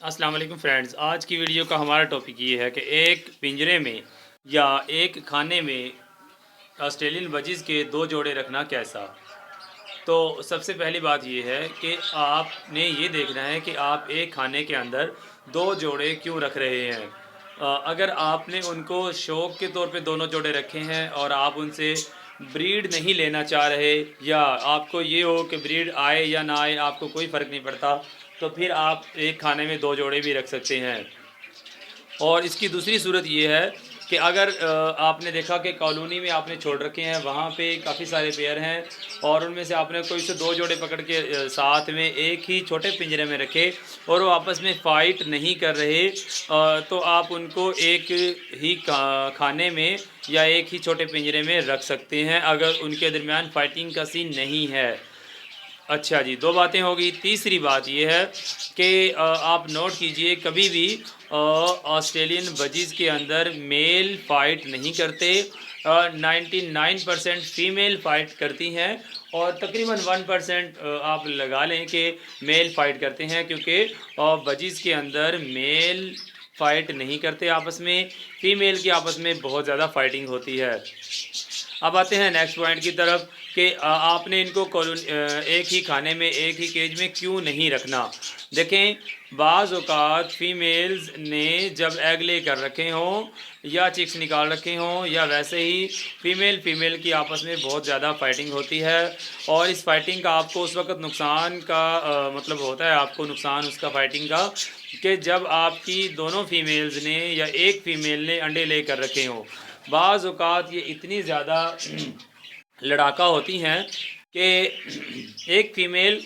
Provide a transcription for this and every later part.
अस्सलाम वालेकुम फ्रेंड्स। आज की वीडियो का हमारा टॉपिक ये है कि एक पिंजरे में या एक खाने में ऑस्ट्रेलियन बजीज़ के दो जोड़े रखना कैसा। तो सबसे पहली बात ये है कि आपने ये देखना है कि आप एक खाने के अंदर दो जोड़े क्यों रख रहे हैं। अगर आपने उनको शौक़ के तौर पे दोनों जोड़े रखे हैं और आप उनसे ब्रीड नहीं लेना चाह रहे, या आपको ये हो कि ब्रीड आए या ना आए आपको कोई फ़र्क नहीं पड़ता, तो फिर आप एक खाने में दो जोड़े भी रख सकते हैं। और इसकी दूसरी सूरत ये है कि अगर आपने देखा कि कॉलोनी में आपने छोड़ रखे हैं, वहाँ पे काफ़ी सारे पेयर हैं और उनमें से आपने कोई से दो जोड़े पकड़ के साथ में एक ही छोटे पिंजरे में रखे और वो आपस में फ़ाइट नहीं कर रहे, तो आप उनको एक ही खाने में या एक ही छोटे पिंजरे में रख सकते हैं अगर उनके दरमियान फ़ाइटिंग का सीन नहीं है। अच्छा जी, 2 बातें हो गई। तीसरी बात ये है कि आप नोट कीजिए, कभी भी ऑस्ट्रेलियन बजीज़ के अंदर मेल फ़ाइट नहीं करते। 99% फ़ीमेल फ़ाइट करती हैं और तकरीबन 1% आप लगा लें कि मेल फ़ाइट करते हैं, क्योंकि बजीज़ के अंदर मेल फ़ाइट नहीं करते आपस में, फ़ीमेल की आपस में बहुत ज़्यादा फ़ाइटिंग होती है। अब आते हैं नेक्स्ट पॉइंट की तरफ कि आपने इनको एक ही खाने में, एक ही केज में क्यों नहीं रखना। देखें, बाज़ औक़ात फ़ीमेल्स ने जब एग ले कर रखे हों या चिक्स निकाल रखे हों, या वैसे ही फ़ीमेल की आपस में बहुत ज़्यादा फ़ाइटिंग होती है और इस फ़ाइटिंग का आपको उस वक़्त नुकसान का मतलब होता है, आपको नुकसान उसका फ़ाइटिंग का, कि जब आपकी दोनों फ़ीमेल्स ने या एक फ़ीमेल ने अंडे ले कर रखे हों। बाज़ औक़ात ये इतनी ज़्यादा लड़ाका होती हैं कि एक फ़ीमेल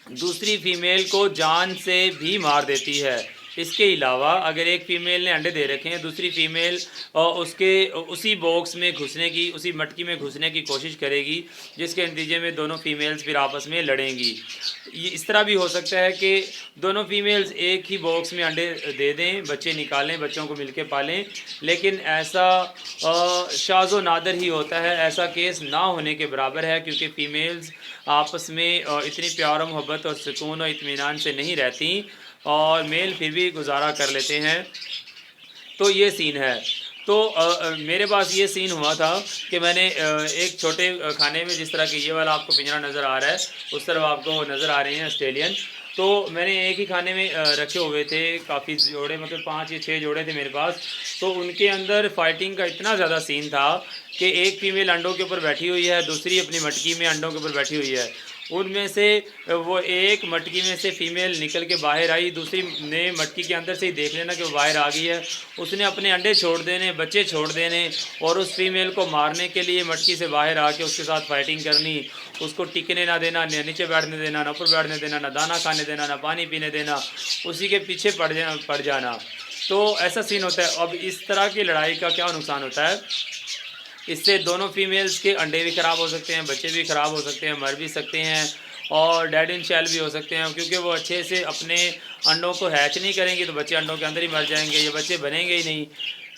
दूसरी फ़ीमेल को जान से भी मार देती है। इसके अलावा अगर एक फ़ीमेल ने अंडे दे रखे हैं, दूसरी फ़ीमेल उसके उसी बॉक्स में घुसने की, उसी मटकी में घुसने की कोशिश करेगी, जिसके नतीजे में दोनों फ़ीमेल्स फिर आपस में लड़ेंगी। ये इस तरह भी हो सकता है कि दोनों फ़ीमेल्स एक ही बॉक्स में अंडे दे दें, बच्चे निकालें, बच्चों को मिलके पालें, लेकिन ऐसा शाज़ व नादिर ही होता है, ऐसा केस ना होने के बराबर है, क्योंकि फ़ीमेल्स आपस में इतनी प्यार और मोहब्बत और सुकून और इत्मीनान से नहीं रहती और मेल फिर भी गुज़ारा कर लेते हैं। तो ये सीन है। तो मेरे पास ये सीन हुआ था कि मैंने एक छोटे खाने में, जिस तरह कि ये वाला आपको पिंजरा नज़र आ रहा है, उस तरफ आपको नज़र आ रहे हैं ऑस्ट्रेलियन, तो मैंने एक ही खाने में रखे हुए थे काफ़ी जोड़े, मतलब 5 या 6 जोड़े थे मेरे पास। तो उनके अंदर फ़ाइटिंग का इतना ज़्यादा सीन था कि एक फ़ीमेल अंडों के ऊपर बैठी हुई है, दूसरी अपनी मटकी में अंडों के ऊपर बैठी हुई है। उनमें से वो एक मटकी में से फ़ीमेल निकल के बाहर आई, दूसरी ने मटकी के अंदर से ही देख लेना कि वो बाहर आ गई है। उसने अपने अंडे छोड़ देने, बच्चे छोड़ देने और उस फ़ीमेल को मारने के लिए मटकी से बाहर आके उसके साथ फ़ाइटिंग करनी, उसको टिकने ना देना, न नीचे बैठने देना, ना ऊपर बैठने देना, ना दाना खाने देना, ना पानी पीने देना, उसी के पीछे पड़ जाना। तो ऐसा सीन होता है। अब इस तरह की लड़ाई का क्या नुकसान होता है, इससे दोनों फीमेल्स के अंडे भी ख़राब हो सकते हैं, बच्चे भी ख़राब हो सकते हैं, मर भी सकते हैं और डेड इन शेल भी हो सकते हैं, क्योंकि वो अच्छे से अपने अंडों को हैच नहीं करेंगी तो बच्चे अंडों के अंदर ही मर जाएंगे, ये बच्चे बनेंगे ही नहीं।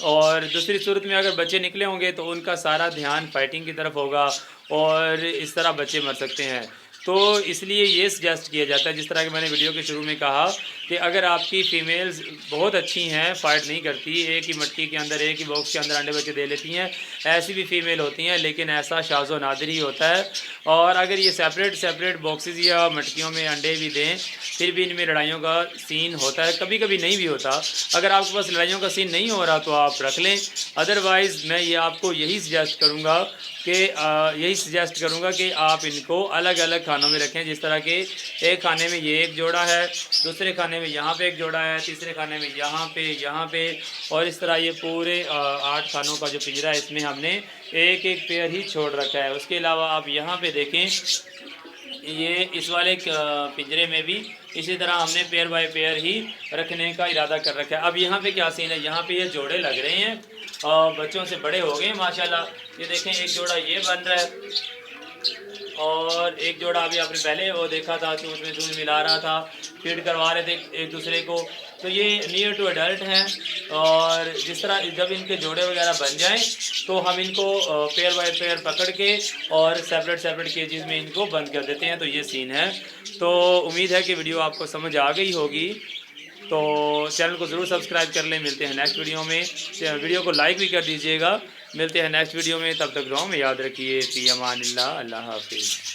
और दूसरी सूरत में अगर बच्चे निकले होंगे तो उनका सारा ध्यान फाइटिंग की तरफ होगा और इस तरह बच्चे मर सकते हैं। तो इसलिए ये सजेस्ट किया जाता है, जिस तरह कि मैंने वीडियो के शुरू में कहा, कि अगर आपकी फ़ीमेल्स बहुत अच्छी हैं, फ़ाइट नहीं करती, एक ही मटकी के अंदर, एक ही बॉक्स के अंदर अंडे बच्चे दे लेती हैं, ऐसी भी फ़ीमेल होती हैं, लेकिन ऐसा शाज़ व नादिर ही होता है। और अगर ये सेपरेट बॉक्सेस या मटकियों में अंडे भी दें, फिर भी इनमें लड़ाइयों का सीन होता है, कभी कभी नहीं भी होता। अगर आपके पास लड़ाइयों का सीन नहीं हो रहा तो आप रख लें, अदरवाइज़ मैं ये आपको यही सजेस्ट करूँगा कि आप इनको अलग अलग खानों में रखें। जिस तरह के एक खाने में ये एक जोड़ा है, दूसरे खाने में यहाँ पे एक जोड़ा है, तीसरे खाने में यहाँ पे, और इस तरह ये पूरे 8 खानों का जो पिंजरा है, इसमें हमने एक एक पेयर ही छोड़ रखा है। उसके अलावा आप यहाँ पे देखें, ये इस वाले पिंजरे में भी इसी तरह हमने पेयर बाय पेयर ही रखने का इरादा कर रखा है। अब यहाँ पे क्या सीन है, यहाँ पे ये जोड़े लग रहे हैं और बच्चों से बड़े हो गए हैं माशाल्लाह। ये देखें, एक जोड़ा ये बन रहा है और एक जोड़ा अभी आपने पहले वो देखा था, चूँच में दूध मिला रहा था, फीड करवा रहे थे एक दूसरे को। तो ये नियर टू एडल्ट हैं और जिस तरह जब इनके जोड़े वगैरह बन जाएं तो हम इनको पेयर बाय पेयर पकड़ के और सेपरेट केजेस में इनको बंद कर देते हैं। तो ये सीन है। तो उम्मीद है कि वीडियो आपको समझ आ गई होगी। तो चैनल को ज़रूर सब्सक्राइब कर लें। मिलते हैं नेक्स्ट वीडियो में। वीडियो को लाइक भी कर दीजिएगा। मिलते हैं नेक्स्ट वीडियो में, तब तक दुआओं में याद रखिए। फ़ी अमानिल्लाह। अल्लाह हाफ़िज़।